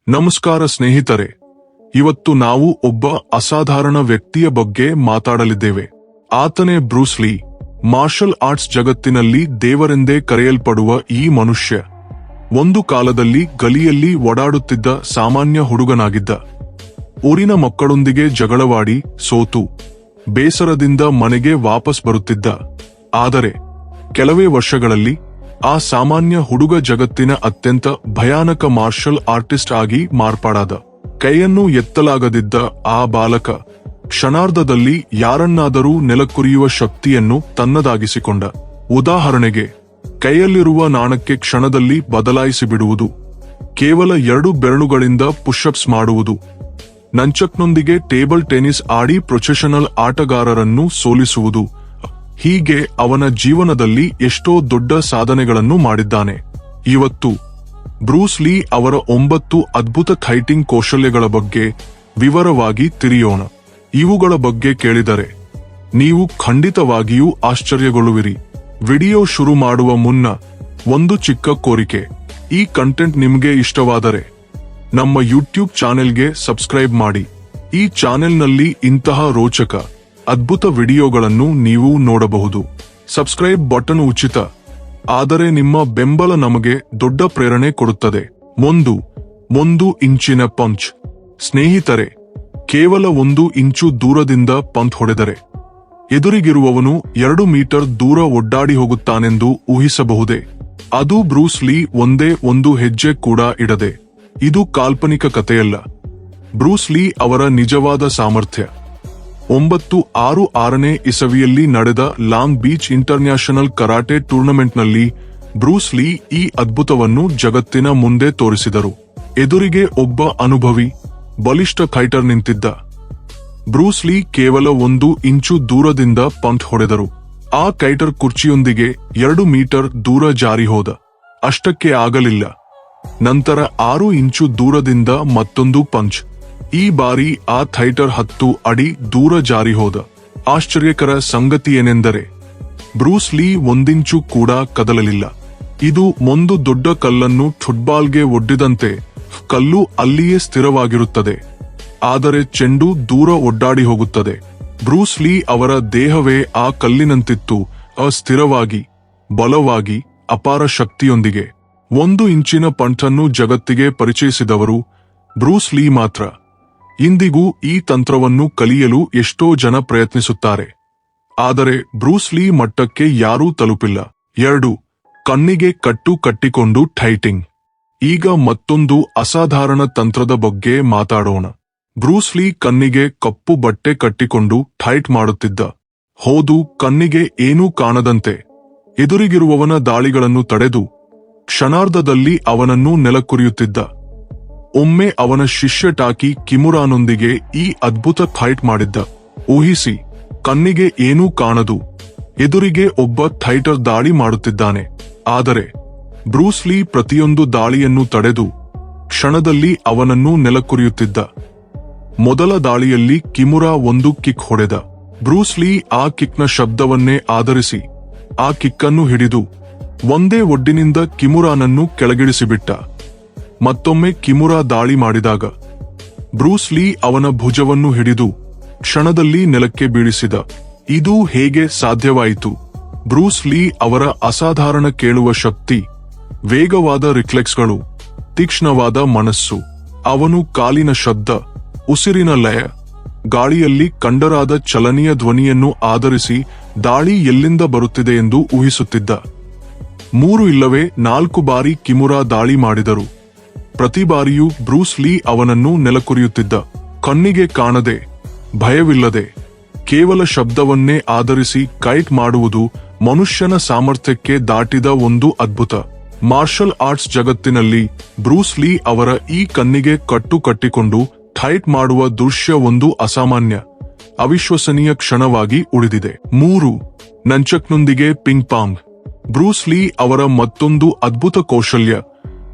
ನಮಸ್ಕಾರ ಸ್ನೇಹಿತರೆ, ಇವತ್ತು ನಾವು ಒಬ್ಬ ಅಸಾಧಾರಣ ವ್ಯಕ್ತಿಯ ಬಗ್ಗೆ ಮಾತಾಡಲಿದ್ದೇವೆ. ಆತನೇ ಬ್ರೂಸ್ ಲೀ. ಮಾರ್ಷಲ್ ಆರ್ಟ್ಸ್ ಜಗತ್ತಿನಲ್ಲಿ ದೇವರೆಂದೇ ಕರೆಯಲ್ಪಡುವ ಈ ಮನುಷ್ಯ ಒಂದು ಕಾಲದಲ್ಲಿ ಗಲಿಯಲ್ಲಿ ಓಡಾಡುತ್ತಿದ್ದ ಸಾಮಾನ್ಯ ಹುಡುಗನಾಗಿದ್ದ. ಊರಿನ ಮಕ್ಕಳೊಂದಿಗೆ ಜಗಳವಾಡಿ ಸೋತು ಬೇಸರದಿಂದ ಮನೆಗೆ ವಾಪಸ್ ಬರುತ್ತಿದ್ದ. ಆದರೆ ಕೆಲವೇ ವರ್ಷಗಳಲ್ಲಿ ಆ ಸಾಮಾನ್ಯ ಹುಡುಗ ಜಗತ್ತಿನ ಅತ್ಯಂತ ಭಯಾನಕ ಮಾರ್ಷಲ್ ಆರ್ಟಿಸ್ಟ್ ಆಗಿ ಮಾರ್ಪಾಡಾದ. ಕೈಯನ್ನು ಎತ್ತಲಾಗದಿದ್ದ ಆ ಬಾಲಕ ಕ್ಷಣಾರ್ಧದಲ್ಲಿ ಯಾರನ್ನಾದರೂ ನೆಲಕುರಿಯುವ ಶಕ್ತಿಯನ್ನು ತನ್ನದಾಗಿಸಿಕೊಂಡ. ಉದಾಹರಣೆಗೆ, ಕೈಯಲ್ಲಿರುವ ನಾಣಕ್ಕೆ ಕ್ಷಣದಲ್ಲಿ ಬದಲಾಯಿಸಿ ಬಿಡುವುದು, ಕೇವಲ 2 ಬೆರಳುಗಳಿಂದ ಪುಷ್ಅಪ್ಸ್ ಮಾಡುವುದು, ನಂಚಕ್ನೊಂದಿಗೆ ಟೇಬಲ್ ಟೆನಿಸ್ ಆಡಿ ಪ್ರೊಫೆಷನಲ್ ಆಟಗಾರರನ್ನು ಸೋಲಿಸುವುದು. ಹೀಗೆ ಅವನ ಜೀವನದಲ್ಲಿ ಎಷ್ಟೋ ದೊಡ್ಡ ಸಾಧನೆಗಳನ್ನು ಮಾಡಿದ್ದಾನೆ. ಇವತ್ತು ಬ್ರೂಸ್ ಲೀ ಅವರ 9 ಅದ್ಭುತ ಫೈಟಿಂಗ್ ಕೌಶಲ್ಯಗಳ ಬಗ್ಗೆ ವಿವರವಾಗಿ ತಿಳಿಯೋಣ. ಇವುಗಳ ಬಗ್ಗೆ ಕೇಳಿದರೆ ನೀವು ಖಂಡಿತವಾಗಿಯೂ ಆಶ್ಚರ್ಯಗೊಳ್ಳುವಿರಿ. ವಿಡಿಯೋ ಶುರು ಮಾಡುವ ಮುನ್ನ ಒಂದು ಚಿಕ್ಕ ಕೋರಿಕೆ: ಈ ಕಂಟೆಂಟ್ ನಿಮಗೆ ಇಷ್ಟವಾದರೆ ನಮ್ಮ ಯೂಟ್ಯೂಬ್ ಚಾನೆಲ್ಗೆ ಸಬ್ಸ್ಕ್ರೈಬ್ ಮಾಡಿ. ಈ ಚಾನೆಲ್ನಲ್ಲಿ ಇಂತಹ ರೋಚಕ ಅದ್ಭುತ ವಿಡಿಯೋಗಳನ್ನು ನೀವು ನೋಡಬಹುದು. ಸಬ್ಸ್ಕ್ರೈಬ್ ಬಟನ್ ಉಚಿತ, ಆದರೆ ನಿಮ್ಮ ಬೆಂಬಲ ನಮಗೆ ದೊಡ್ಡ ಪ್ರೇರಣೆ ಕೊಡುತ್ತದೆ. 1 ಇಂಚಿನ ಪಂಚ್. ಸ್ನೇಹಿತರೆ, ಕೇವಲ 1 ಇಂಚು ದೂರದಿಂದ ಪಂಚ್ ಹೊಡೆದರೆ ಎದುರಿಗಿರುವವನು 2 ಮೀಟರ್ ದೂರ ಒಡ್ಡಾಡಿ ಹೋಗುತ್ತಾನೆಂದು ಊಹಿಸಬಹುದೇ? ಅದು ಬ್ರೂಸ್ ಲೀ ಒಂದೇ ಒಂದು ಹೆಜ್ಜೆ ಕೂಡ ಇಡದೆ. ಇದು ಕಾಲ್ಪನಿಕ ಕಥೆಯಲ್ಲ, ಬ್ರೂಸ್ ಲೀ ಅವರ ನಿಜವಾದ ಸಾಮರ್ಥ್ಯ. 1966ನೇ ಇಸವಿಯಲ್ಲಿ ನಡೆದ ಲಾಂಗ್ ಬೀಚ್ ಇಂಟರ್ನ್ಯಾಷನಲ್ ಕರಾಟೆ ಟೂರ್ನಮೆಂಟ್ನಲ್ಲಿ ಬ್ರೂಸ್ ಲೀ ಈ ಅದ್ಭುತವನ್ನು ಜಗತ್ತಿನ ಮುಂದೆ ತೋರಿಸಿದರು. ಎದುರಿಗೆ ಒಬ್ಬ ಅನುಭವಿ, ಬಲಿಷ್ಠ ಫೈಟರ್ ನಿಂತಿದ್ದ. ಬ್ರೂಸ್ ಲೀ ಕೇವಲ 1 ಇಂಚು ದೂರದಿಂದ ಪಂಚ್ ಹೊಡೆದರು. ಆ ಫೈಟರ್ ಕುರ್ಚಿಯೊಂದಿಗೆ 2 ಮೀಟರ್ ದೂರ ಜಾರಿ ಹೋದ. ಅಷ್ಟಕ್ಕೆ ಆಗಲಿಲ್ಲ. ನಂತರ 6 ಇಂಚು ದೂರದಿಂದ ಮತ್ತೊಂದು ಪಂಚ್. ಈ ಬಾರಿ ಆ ಫೈಟರ್ 10 ಅಡಿ ದೂರ ಜಾರಿ ಹೋದ. ಆಶ್ಚರ್ಯಕರ ಸಂಗತಿಯೇನೆಂದರೆ ಬ್ರೂಸ್ ಲೀ 1 ಇಂಚು ಕೂಡ ಕದಲಲಿಲ್ಲ. ಇದು ಒಂದು ದೊಡ್ಡ ಕಲ್ಲನ್ನು ಫುಟ್ಬಾಲ್ಗೆ ಒಡ್ಡಿದಂತೆ. ಕಲ್ಲು ಅಲ್ಲಿಯೇ ಸ್ಥಿರವಾಗಿರುತ್ತದೆ, ಆದರೆ ಚೆಂಡು ದೂರ ಒಡ್ಡಾಡಿ ಹೋಗುತ್ತದೆ. ಬ್ರೂಸ್ ಲೀ ಅವರ ದೇಹವೇ ಆ ಕಲ್ಲಿನಂತಿತ್ತು, ಅಸ್ಥಿರವಾಗಿ, ಬಲವಾಗಿ, ಅಪಾರ ಶಕ್ತಿಯೊಂದಿಗೆ. 1 ಇಂಚಿನ ಪಂಚನ್ನು ಜಗತ್ತಿಗೆ ಪರಿಚಯಿಸಿದವರು ಬ್ರೂಸ್ ಲೀ ಮಾತ್ರ. ಇಂದಿಗೂ ಈ ತಂತ್ರವನ್ನು ಕಲಿಯಲು ಎಷ್ಟೋ ಜನ ಪ್ರಯತ್ನಿಸುತ್ತಾರೆ, ಆದರೆ ಬ್ರೂಸ್ ಲೀ ಮಟ್ಟಕ್ಕೆ ಯಾರೂ ತಲುಪಿಲ್ಲ. 2 ಕಣ್ಣಿಗೆ ಕಟ್ಟು ಕಟ್ಟಿಕೊಂಡು ಫೈಟಿಂಗ್. ಈಗ ಮತ್ತೊಂದು ಅಸಾಧಾರಣ ತಂತ್ರದ ಬಗ್ಗೆ ಮಾತಾಡೋಣ. ಬ್ರೂಸ್ ಲೀ ಕಣ್ಣಿಗೆ ಕಪ್ಪು ಬಟ್ಟೆ ಕಟ್ಟಿಕೊಂಡು ಫೈಟ್ ಮಾಡುತ್ತಿದ್ದ. ಹೌದು, ಕಣ್ಣಿಗೆ ಏನೂ ಕಾಣದಂತೆ ಎದುರಿಗಿರುವವನ ದಾಳಿಗಳನ್ನು ತಡೆದು ಕ್ಷಣಾರ್ಧದಲ್ಲಿ ಅವನನ್ನು ನೆಲಕುರಿಯುತ್ತಿದ್ದ. ಒಮ್ಮೆ ಅವನ ಶಿಷ್ಯ ಟಾಕಿ ಕಿಮುರಾನೊಂದಿಗೆ ಈ ಅದ್ಭುತ ಫೈಟ್ ಮಾಡಿದ್ದ. ಊಹಿಸಿ, ಕಣ್ಣಿಗೆ ಏನೂ ಕಾಣದು, ಎದುರಿಗೆ ಒಬ್ಬ ಫೈಟರ್ ದಾಳಿ ಮಾಡುತ್ತಿದ್ದಾನೆ. ಆದರೆ ಬ್ರೂಸ್ ಲೀ ಪ್ರತಿಯೊಂದು ದಾಳಿಯನ್ನು ತಡೆದು ಕ್ಷಣದಲ್ಲಿ ಅವನನ್ನು ನೆಲಕುರಿಯುತ್ತಿದ್ದ. ಮೊದಲ ದಾಳಿಯಲ್ಲಿ ಕಿಮುರಾ 1 ಕಿಕ್ ಹೊಡೆದ. ಬ್ರೂಸ್ ಲೀ ಆ ಕಿಕ್ನ ಶಬ್ದವನ್ನೇ ಆಧರಿಸಿ ಆ ಕಿಕ್ಕನ್ನು ಹಿಡಿದು ಒಂದೇ ಒಡ್ಡಿನಿಂದ ಕಿಮುರಾನನ್ನು ಕೆಳಗಿಳಿಸಿಬಿಟ್ಟ. ಮತ್ತೊಮ್ಮೆ ಕಿಮುರಾ ದಾಳಿ ಮಾಡಿದಾಗ ಬ್ರೂಸ್ ಲೀ ಅವನ ಭುಜವನ್ನು ಹಿಡಿದು ಕ್ಷಣದಲ್ಲಿ ನೆಲಕ್ಕೆ ಬೀಳಿಸಿದ. ಇದು ಹೇಗೆ ಸಾಧ್ಯವಾಯಿತು? ಬ್ರೂಸ್ ಲೀ ಅವರ ಅಸಾಧಾರಣ ಕೇಳುವ ಶಕ್ತಿ, ವೇಗವಾದ ರಿಫ್ಲೆಕ್ಸ್ಗಳು, ತೀಕ್ಷ್ಣವಾದ ಮನಸ್ಸು. ಅವನು ಕಾಲಿನ ಶಬ್ದ, ಉಸಿರಿನ ಲಯ, ಗಾಳಿಯಲ್ಲಿ ಕಂಡರಾದ ಚಲನೆಯ ಧ್ವನಿಯನ್ನು ಆಧರಿಸಿ ದಾಳಿ ಎಲ್ಲಿಂದ ಬರುತ್ತಿದೆ ಎಂದು ಊಹಿಸುತ್ತಿದ್ದ. 3 ಇಲ್ಲವೇ 4 ಬಾರಿ ಕಿಮುರಾ ದಾಳಿ ಮಾಡಿದರು. ಪ್ರತಿ ಬಾರಿಯೂ ಬ್ರೂಸ್ ಲೀ ಅವನನ್ನು ನೆಲಕುರಿಯುತ್ತಿದ್ದ. ಕಣ್ಣಿಗೆ ಕಾಣದೆ, ಭಯವಿಲ್ಲದೆ, ಕೇವಲ ಶಬ್ದವನ್ನೇ ಆಧರಿಸಿ ಫೈಟ್ ಮಾಡುವುದು ಮನುಷ್ಯನ ಸಾಮರ್ಥ್ಯಕ್ಕೆ ದಾಟಿದ ಒಂದು ಅದ್ಭುತ. ಮಾರ್ಷಲ್ ಆರ್ಟ್ಸ್ ಜಗತ್ತಿನಲ್ಲಿ ಬ್ರೂಸ್ ಲೀ ಅವರ ಈ ಕಣ್ಣಿಗೆ ಕಟ್ಟು ಕಟ್ಟಿಕೊಂಡು ಫೈಟ್ ಮಾಡುವ ದೃಶ್ಯ ಒಂದು ಅಸಾಮಾನ್ಯ, ಅವಿಶ್ವಸನೀಯ ಕ್ಷಣವಾಗಿ ಉಳಿದಿದೆ. 3 ನಂಚಕ್ನೊಂದಿಗೆ ಪಿಂಗ್ ಪಾಂಗ್. ಬ್ರೂಸ್ ಲೀ ಅವರ ಮತ್ತೊಂದು ಅದ್ಭುತ ಕೌಶಲ್ಯ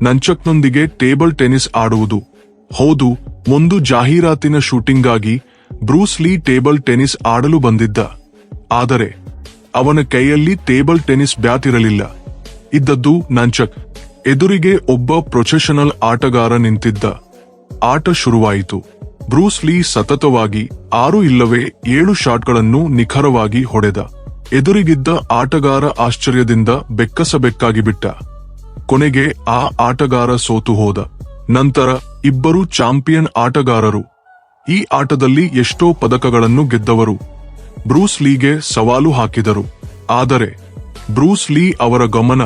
ನಂಚಕ್ನೊಂದಿಗೆ ಟೇಬಲ್ ಟೆನಿಸ್ ಆಡುವುದು. ಹೌದು, ಒಂದು ಜಾಹೀರಾತಿನ ಶೂಟಿಂಗ್ಗಾಗಿ ಬ್ರೂಸ್ ಲೀ ಟೇಬಲ್ ಟೆನಿಸ್ ಆಡಲು ಬಂದಿದ್ದ. ಆದರೆ ಅವನ ಕೈಯಲ್ಲಿ ಟೇಬಲ್ ಟೆನಿಸ್ ಬ್ಯಾಟ್ ಇರಲಿಲ್ಲ, ಇದ್ದದ್ದು ನಂಚಕ್. ಎದುರಿಗೆ ಒಬ್ಬ ಪ್ರೊಫೆಷನಲ್ ಆಟಗಾರ ನಿಂತಿದ್ದ. ಆಟ ಶುರುವಾಯಿತು. ಬ್ರೂಸ್ ಲೀ ಸತತವಾಗಿ 6 ಇಲ್ಲವೇ 7 ಶಾಟ್ಗಳನ್ನು ನಿಖರವಾಗಿ ಹೊಡೆದ. ಎದುರಿಗಿದ್ದ ಆಟಗಾರ ಆಶ್ಚರ್ಯದಿಂದ ಬೆಕ್ಕಸಬೆಕ್ಕಾಗಿ ಬಿಟ್ಟ. ಕೊನೆಗೆ ಆ ಆಟಗಾರ ಸೋತು ಹೋದ. ನಂತರ ಇಬ್ಬರು ಚಾಂಪಿಯನ್ ಆಟಗಾರರು, ಈ ಆಟದಲ್ಲಿ ಎಷ್ಟೋ ಪದಕಗಳನ್ನು ಗೆದ್ದವರು, ಬ್ರೂಸ್ ಲೀಗೆ ಸವಾಲು ಹಾಕಿದರು. ಆದರೆ ಬ್ರೂಸ್ ಲೀ ಅವರ ಗಮನ,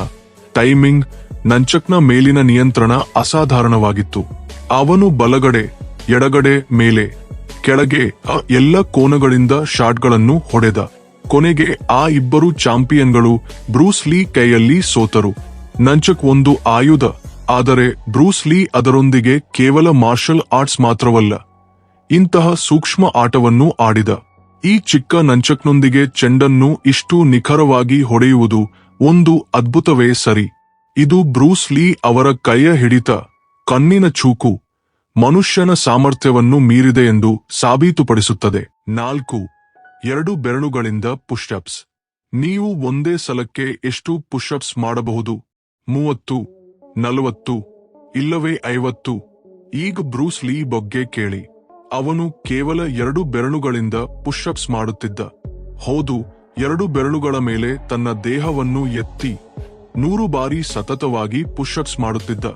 ಟೈಮಿಂಗ್, ನಂಚಕ್ನ ಮೇಲಿನ ನಿಯಂತ್ರಣ ಅಸಾಧಾರಣವಾಗಿತ್ತು. ಅವನು ಬಲಗಡೆ, ಎಡಗಡೆ, ಮೇಲೆ, ಕೆಳಗೆ ಎಲ್ಲ ಕೋನಗಳಿಂದ ಶಾಟ್ಗಳನ್ನು ಹೊಡೆದ. ಕೊನೆಗೆ ಆ ಇಬ್ಬರು ಚಾಂಪಿಯನ್ಗಳು ಬ್ರೂಸ್ ಲೀ ಕೈಯಲ್ಲಿ ಸೋತರು. ನಂಚಕ್ ಒಂದು ಆಯುಧ, ಆದರೆ ಬ್ರೂಸ್ ಲೀ ಅದರೊಂದಿಗೆ ಕೇವಲ ಮಾರ್ಷಲ್ ಆರ್ಟ್ಸ್ ಮಾತ್ರವಲ್ಲ, ಇಂತಹ ಸೂಕ್ಷ್ಮ ಆಟವನ್ನು ಆಡಿದ. ಈ ಚಿಕ್ಕ ನಂಚಕ್ನೊಂದಿಗೆ ಚೆಂಡನ್ನು ಇಷ್ಟು ನಿಖರವಾಗಿ ಹೊಡೆಯುವುದು ಒಂದು ಅದ್ಭುತವೇ ಸರಿ. ಇದು ಬ್ರೂಸ್ ಲೀ ಅವರ ಕೈಯ ಹಿಡಿತ, ಕಣ್ಣಿನ ಚೂಕು, ಮನುಷ್ಯನ ಸಾಮರ್ಥ್ಯವನ್ನು ಮೀರಿದೆ ಎಂದು ಸಾಬೀತುಪಡಿಸುತ್ತದೆ. 4. 2 ಬೆರಳುಗಳಿಂದ ಪುಷ್ಅಪ್ಸ್. ನೀವು ಒಂದೇ ಸಲಕ್ಕೆ ಎಷ್ಟು ಪುಷ್ಅಪ್ಸ್ ಮಾಡಬಹುದು? 30, 40 ಇಲ್ಲವೇ 50? ಈಗ ಬ್ರೂಸ್ ಲೀ ಬಗ್ಗೆ ಕೇಳಿ. ಅವನು ಕೇವಲ 2 ಬೆರಳುಗಳಿಂದ ಪುಷ್ಅಪ್ಸ್ ಮಾಡುತ್ತಿದ್ದ. ಹೌದು, 2 ಬೆರಳುಗಳ ಮೇಲೆ ತನ್ನ ದೇಹವನ್ನು ಎತ್ತಿ 100 ಬಾರಿ ಸತತವಾಗಿ ಪುಷ್ಅಪ್ಸ್ ಮಾಡುತ್ತಿದ್ದ.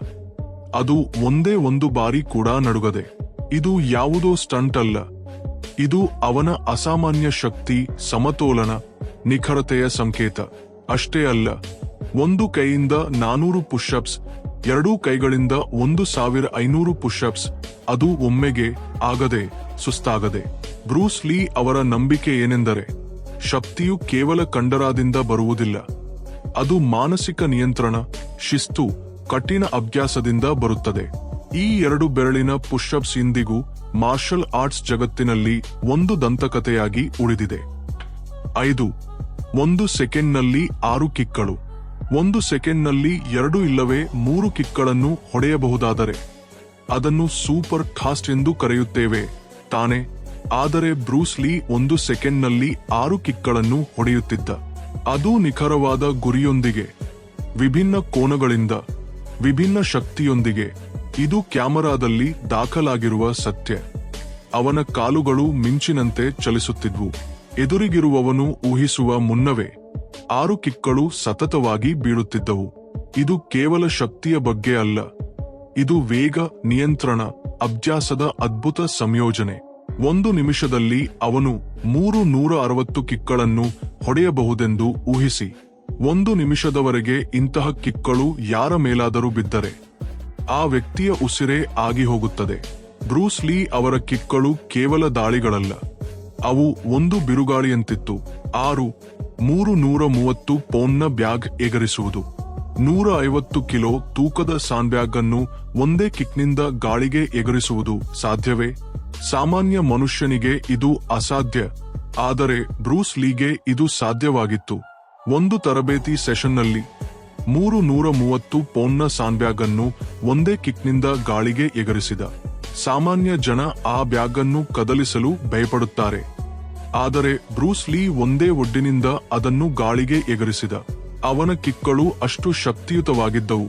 ಅದು ಒಂದೇ ಒಂದು ಬಾರಿ ಕೂಡ ನಡುಗದೆ. ಇದು ಯಾವುದೋ ಸ್ಟಂಟ್ ಅಲ್ಲ, ಇದು ಅವನ ಅಸಾಮಾನ್ಯ ಶಕ್ತಿ, ಸಮತೋಲನ, ನಿಖರತೆಯ ಸಂಕೇತ. ಅಷ್ಟೇ ಅಲ್ಲ, ಒಂದು ಕೈಯಿಂದ 400 ಪುಷ್ಅಪ್ಸ್, 2 ಕೈಗಳಿಂದ 1500 ಪುಷ್ಅಪ್ಸ್, ಅದು ಒಮ್ಮೆಗೆ ಆಗದೆ, ಸುಸ್ತಾಗದೆ. ಬ್ರೂಸ್ ಲೀ ಅವರ ನಂಬಿಕೆ ಏನೆಂದರೆ, ಶಕ್ತಿಯು ಕೇವಲ ಕಂಡರಾದಿಂದ ಬರುವುದಿಲ್ಲ, ಅದು ಮಾನಸಿಕ ನಿಯಂತ್ರಣ, ಶಿಸ್ತು, ಕಠಿಣ ಅಭ್ಯಾಸದಿಂದ ಬರುತ್ತದೆ. ಈ 2 ಬೆರಳಿನ ಪುಷ್ಅಪ್ಸ್ ಇಂದಿಗೂ ಮಾರ್ಷಲ್ ಆರ್ಟ್ಸ್ ಜಗತ್ತಿನಲ್ಲಿ ಒಂದು ದಂತಕಥೆಯಾಗಿ ಉಳಿದಿದೆ. 5. 1 ಸೆಕೆಂಡ್ನಲ್ಲಿ 6 ಕಿಕ್ಗಳು. 1 ಸೆಕೆಂಡ್ನಲ್ಲಿ 2 ಇಲ್ಲವೇ 3 ಕಿಕ್ಗಳನ್ನು ಹೊಡೆಯಬಹುದಾದರೆ ಅದನ್ನು ಸೂಪರ್ ಫಾಸ್ಟ್ ಎಂದು ಕರೆಯುತ್ತೇವೆ ತಾನೆ? ಆದರೆ ಬ್ರೂಸ್ ಲೀ 1 ಸೆಕೆಂಡ್ನಲ್ಲಿ 6 ಕಿಕ್ಗಳನ್ನು ಹೊಡೆಯುತ್ತಿದ್ದ. ಅದು ನಿಖರವಾದ ಗುರಿಯೊಂದಿಗೆ, ವಿಭಿನ್ನ ಕೋನಗಳಿಂದ, ವಿಭಿನ್ನ ಶಕ್ತಿಯೊಂದಿಗೆ. ಇದು ಕ್ಯಾಮರಾದಲ್ಲಿ ದಾಖಲಾಗಿರುವ ಸತ್ಯ. ಅವನ ಕಾಲುಗಳು ಮಿಂಚಿನಂತೆ ಚಲಿಸುತ್ತಿದ್ವು. ಎದುರಿಗಿರುವವನು ಊಹಿಸುವ ಮುನ್ನವೇ 6 ಕಿಕ್ಗಳು ಸತತವಾಗಿ ಬೀಳುತ್ತಿದ್ದವು. ಇದು ಕೇವಲ ಶಕ್ತಿಯ ಬಗ್ಗೆ ಅಲ್ಲ, ಇದು ವೇಗ, ನಿಯಂತ್ರಣ, ಅಭ್ಯಾಸದ ಅದ್ಭುತ ಸಂಯೋಜನೆ. 1 ನಿಮಿಷದಲ್ಲಿ ಅವನು 360 ಕಿಕ್ಗಳನ್ನು ಹೊಡೆಯಬಹುದೆಂದು ಊಹಿಸಿ. 1 ನಿಮಿಷದವರೆಗೆ ಇಂತಹ ಕಿಕ್ಗಳು ಯಾರ ಮೇಲಾದರೂ ಬಿದ್ದರೆ ಆ ವ್ಯಕ್ತಿಯ ಉಸಿರೇ ಆಗಿ ಹೋಗುತ್ತದೆ. ಬ್ರೂಸ್ ಲೀ ಅವರ ಕಿಕ್ಗಳು ಕೇವಲ ದಾಳಿಗಳಲ್ಲ, ಅವು ಒಂದು ಬಿರುಗಾಳಿಯಂತಿತ್ತು. 330 ಪೌಂಡ್ನ ಬ್ಯಾಗ್ ಎಗರಿಸುವುದು, 150 ಕಿಲೋ ತೂಕದ ಸಾಂಡ್ಬ್ಯಾಗ್ ಅನ್ನು ಒಂದೇ ಕಿಕ್ನಿಂದ ಗಾಳಿಗೆ ಎಗರಿಸುವುದು ಸಾಧ್ಯವೇ? ಸಾಮಾನ್ಯ ಮನುಷ್ಯನಿಗೆ ಇದು ಅಸಾಧ್ಯ, ಆದರೆ ಬ್ರೂಸ್ ಲೀಗೆ ಇದು ಸಾಧ್ಯವಾಗಿತ್ತು. ಒಂದು ತರಬೇತಿ ಸೆಷನ್ನಲ್ಲಿ 330 ಪೌಂಡ್ನ ಸಾಂಡ್ಬ್ಯಾಗ್ ಅನ್ನು ಒಂದೇ ಕಿಕ್ನಿಂದ ಗಾಳಿಗೆ ಎಗರಿಸಿದ. ಸಾಮಾನ್ಯ ಜನ ಆ ಬ್ಯಾಗ್ ಅನ್ನು ಕದಲಿಸಲು ಭಯಪಡುತ್ತಾರೆ, ಆದರೆ ಬ್ರೂಸ್ ಲೀ ಒಂದೇ ಒಡ್ಡಿನಿಂದ ಅದನ್ನು ಗಾಳಿಗೆ ಎಗರಿಸಿದ. ಅವನ ಕಿಕ್ಗಳು ಅಷ್ಟು ಶಕ್ತಿಯುತವಾಗಿದ್ದವು,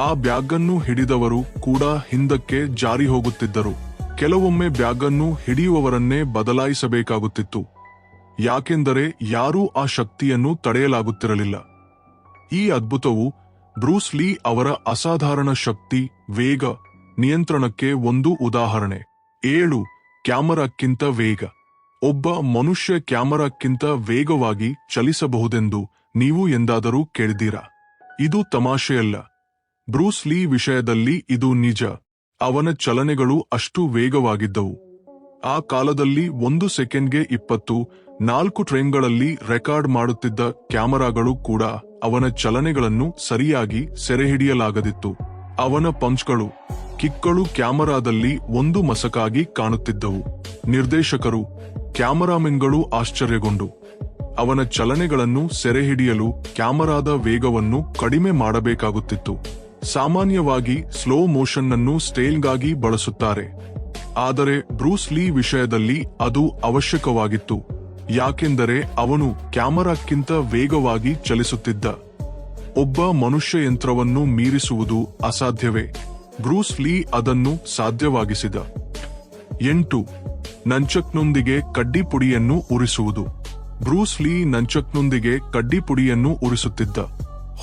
ಆ ಬ್ಯಾಗ್ ಅನ್ನು ಹಿಡಿದವರು ಕೂಡ ಹಿಂದಕ್ಕೆ ಜಾರಿ ಹೋಗುತ್ತಿದ್ದರು. ಕೆಲವೊಮ್ಮೆ ಬ್ಯಾಗ್ ಅನ್ನು ಹಿಡಿಯುವವರನ್ನೇ ಬದಲಾಯಿಸಬೇಕಾಗುತ್ತಿತ್ತು, ಯಾಕೆಂದರೆ ಯಾರೂ ಆ ಶಕ್ತಿಯನ್ನು ತಡೆಯಲಾಗುತ್ತಿರಲಿಲ್ಲ. ಈ ಅದ್ಭುತವು ಬ್ರೂಸ್ ಲೀ ಅವರ ಅಸಾಧಾರಣ ಶಕ್ತಿ, ವೇಗ, ನಿಯಂತ್ರಣಕ್ಕೆ ಒಂದು ಉದಾಹರಣೆ. 7. ಕ್ಯಾಮರಾಕ್ಕಿಂತ ವೇಗ. ಒಬ್ಬ ಮನುಷ್ಯ ಕ್ಯಾಮರಾಕ್ಕಿಂತ ವೇಗವಾಗಿ ಚಲಿಸಬಹುದೆಂದು ನೀವು ಎಂದಾದರೂ ಕೇಳಿದ್ದೀರಾ? ಇದು ತಮಾಷೆಯಲ್ಲ. ಬ್ರೂಸ್ ಲೀ ವಿಷಯದಲ್ಲಿ ಇದು ನಿಜ. ಅವನ ಚಲನೆಗಳು ಅಷ್ಟು ವೇಗವಾಗಿದ್ದವು. ಆ ಕಾಲದಲ್ಲಿ 1 ಸೆಕೆಂಡ್ಗೆ 24 ಫ್ರೇಮ್ಗಳಲ್ಲಿ ರೆಕಾರ್ಡ್ ಮಾಡುತ್ತಿದ್ದ ಕ್ಯಾಮರಾಗಳು ಕೂಡ ಅವನ ಚಲನೆಗಳನ್ನು ಸರಿಯಾಗಿ ಸೆರೆಹಿಡಿಯಲಾಗದಿತ್ತು. ಅವನ ಪಂಚ್ಗಳು, ಕಿಕ್ಗಳು ಕ್ಯಾಮರಾದಲ್ಲಿ ಒಂದು ಮಸಕಾಗಿ ಕಾಣುತ್ತಿದ್ದವು. ನಿರ್ದೇಶಕರು, ಕ್ಯಾಮರಾಮೆನ್ಗಳು ಆಶ್ಚರ್ಯಗೊಂಡು ಅವನ ಚಲನೆಗಳನ್ನು ಸೆರೆಹಿಡಿಯಲು ಕ್ಯಾಮರಾದ ವೇಗವನ್ನು ಕಡಿಮೆ ಮಾಡಬೇಕಾಗುತ್ತಿತ್ತು. ಸಾಮಾನ್ಯವಾಗಿ ಸ್ಲೋ ಮೋಷನ್ನನ್ನು ಸ್ಟೈಲ್ಗಾಗಿ ಬಳಸುತ್ತಾರೆ, ಆದರೆ ಬ್ರೂಸ್ ಲೀ ವಿಷಯದಲ್ಲಿ ಅದು ಅವಶ್ಯಕವಾಗಿತ್ತು, ಯಾಕೆಂದರೆ ಅವನು ಕ್ಯಾಮರಾಕ್ಕಿಂತ ವೇಗವಾಗಿ ಚಲಿಸುತ್ತಿದ್ದ. ಒಬ್ಬ ಮನುಷ್ಯ ಯಂತ್ರವನ್ನು ಮೀರಿಸುವುದು ಅಸಾಧ್ಯವೇ? ಬ್ರೂಸ್ ಲೀ ಅದನ್ನು ಸಾಧ್ಯವಾಗಿಸಿದ. 8. ನಂಚಕ್ನೊಂದಿಗೆ ಕಡ್ಡಿಪುಡಿಯನ್ನು ಉರಿಸುವುದು. ಬ್ರೂಸ್ ಲೀ ನಂಚಕ್ನೊಂದಿಗೆ ಕಡ್ಡಿಪುಡಿಯನ್ನು ಉರಿಸುತ್ತಿದ್ದ.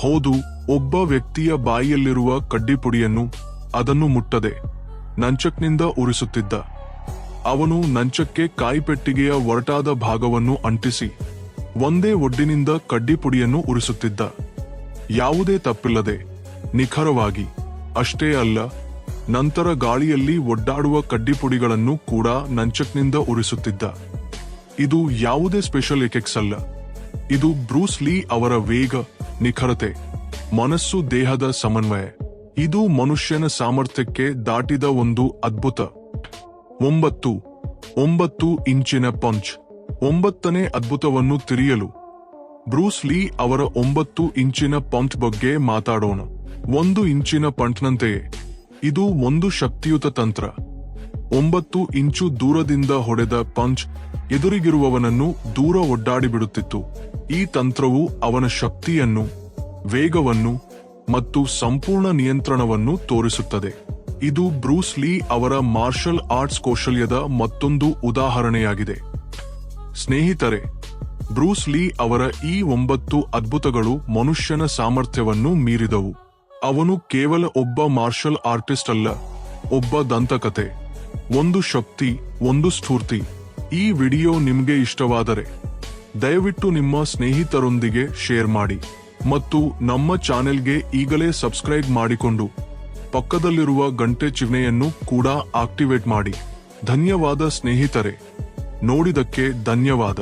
ಹೌದು, ಒಬ್ಬ ವ್ಯಕ್ತಿಯ ಬಾಯಿಯಲ್ಲಿರುವ ಕಡ್ಡಿಪುಡಿಯನ್ನು ಅದನ್ನು ಮುಟ್ಟದೆ ನಂಚಕ್ನಿಂದ ಉರಿಸುತ್ತಿದ್ದ. ಅವನು ನಂಚಕ್ಕೆ ಕಾಯಿಪೆಟ್ಟಿಗೆಯ ಒರಟಾದ ಭಾಗವನ್ನು ಅಂಟಿಸಿ ಒಂದೇ ಒಡ್ಡಿನಿಂದ ಕಡ್ಡಿಪುಡಿಯನ್ನು ಉರಿಸುತ್ತಿದ್ದ. ಯಾವುದೇ ತಪ್ಪಿಲ್ಲದೆ, ನಿಖರವಾಗಿ. ಅಷ್ಟೇ ಅಲ್ಲ, ನಂತರ ಗಾಳಿಯಲ್ಲಿ ಒಡ್ಡಾಡುವ ಕಡ್ಡಿಪುಡಿಗಳನ್ನು ಕೂಡ ನಂಚಕ್ನಿಂದ ಉರಿಸುತ್ತಿದ್ದ. ಇದು ಯಾವುದೇ ಸ್ಪೆಷಲ್ ಎಫೆಕ್ಟ್ಸ್ ಅಲ್ಲ. ಇದು ಬ್ರೂಸ್ ಲೀ ಅವರ ವೇಗ, ನಿಖರತೆ, ಮನಸ್ಸು ದೇಹದ ಸಮನ್ವಯ. ಇದು ಮನುಷ್ಯನ ಸಾಮರ್ಥ್ಯಕ್ಕೆ ದಾಟಿದ ಒಂದು ಅದ್ಭುತ. 9 ಇಂಚಿನ ಪಂಚ್. 9ನೇ ಅದ್ಭುತವನ್ನು ತಿಳಿಯಲು ಬ್ರೂಸ್ ಲೀ ಅವರ 9 ಇಂಚಿನ ಪಂಚ್ ಬಗ್ಗೆ ಮಾತಾಡೋಣ. 1 ಇಂಚಿನ ಪಂಚ್ನಂತೆಯೇ ಇದು ಒಂದು ಶಕ್ತಿಯುತ ತಂತ್ರ. 9 ಇಂಚು ದೂರದಿಂದ ಹೊಡೆದ ಪಂಚ್ ಎದುರಿಗಿರುವವನನ್ನು ದೂರ ಒಡ್ಡಾಡಿಬಿಡುತ್ತಿತ್ತು. ಈ ತಂತ್ರವು ಅವನ ಶಕ್ತಿಯನ್ನು, ವೇಗವನ್ನು ಮತ್ತು ಸಂಪೂರ್ಣ ನಿಯಂತ್ರಣವನ್ನು ತೋರಿಸುತ್ತದೆ. ಇದು ಬ್ರೂಸ್ ಲೀ ಅವರ ಮಾರ್ಷಲ್ ಆರ್ಟ್ಸ್ ಕೌಶಲ್ಯದ ಮತ್ತೊಂದು ಉದಾಹರಣೆಯಾಗಿದೆ. ಸ್ನೇಹಿತರೆ, ಬ್ರೂಸ್ ಲೀ ಅವರ ಈ 9 ಅದ್ಭುತಗಳು ಮನುಷ್ಯನ ಸಾಮರ್ಥ್ಯವನ್ನು ಮೀರಿದವು. ಅವನು ಕೇವಲ ಒಬ್ಬ ಮಾರ್ಷಲ್ ಆರ್ಟಿಸ್ಟ್ ಅಲ್ಲ, ಒಬ್ಬ ದಂತಕಥೆ, ಒಂದು ಶಕ್ತಿ, ಒಂದು ಸ್ಫೂರ್ತಿ. ಈ ವಿಡಿಯೋ ನಿಮಗೆ ಇಷ್ಟವಾದರೆ ದಯವಿಟ್ಟು ನಿಮ್ಮ ಸ್ನೇಹಿತರೊಂದಿಗೆ ಶೇರ್ ಮಾಡಿ ಮತ್ತು ನಮ್ಮ ಚಾನೆಲ್ಗೆ ಈಗಲೇ ಸಬ್ಸ್ಕ್ರೈಬ್ ಮಾಡಿಕೊಂಡು ಪಕ್ಕದಲ್ಲಿರುವ ಗಂಟೆ ಚಿಹ್ನೆಯನ್ನು ಕೂಡ ಆಕ್ಟಿವೇಟ್ ಮಾಡಿ. ಧನ್ಯವಾದ ಸ್ನೇಹಿತರೆ, ನೋಡಿದಕ್ಕೆ ಧನ್ಯವಾದ.